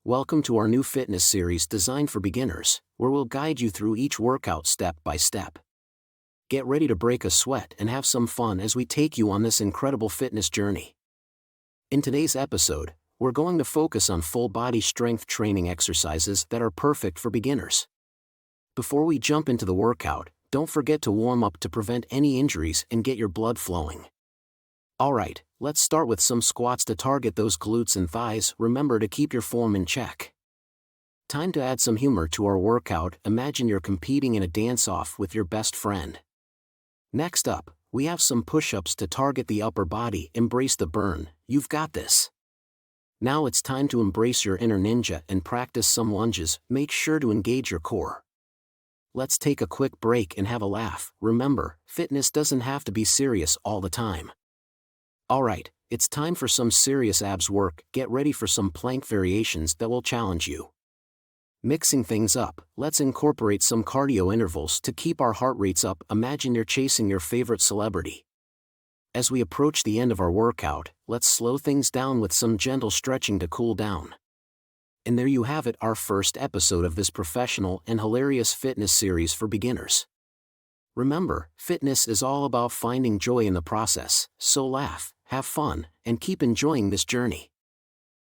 Welcome to our new fitness series designed for beginners, where we'll guide you through each workout step by step. Get ready to break a sweat and have some fun as we take you on this incredible fitness journey. In today's episode, we're going to focus on full body strength training exercises that are perfect for beginners. Before we jump into the workout, don't forget to warm up to prevent any injuries and get your blood flowing. Alright, let's start with some squats to target those glutes and thighs. Remember to keep your form in check. Time to add some humor to our workout. Imagine you're competing in a dance-off with your best friend. Next up, we have some push-ups to target the upper body. Embrace the burn, you've got this. Now it's time to embrace your inner ninja and practice some lunges. Make sure to engage your core. Let's take a quick break and have a laugh. Remember, fitness doesn't have to be serious all the time. Alright, it's time for some serious abs work. Get ready for some plank variations that will challenge you. Mixing things up, let's incorporate some cardio intervals to keep our heart rates up. Imagine you're chasing your favorite celebrity. As we approach the end of our workout, let's slow things down with some gentle stretching to cool down. And there you have it, our first episode of this professional and hilarious fitness series for beginners. Remember, fitness is all about finding joy in the process, so laugh, have fun, and keep enjoying this journey.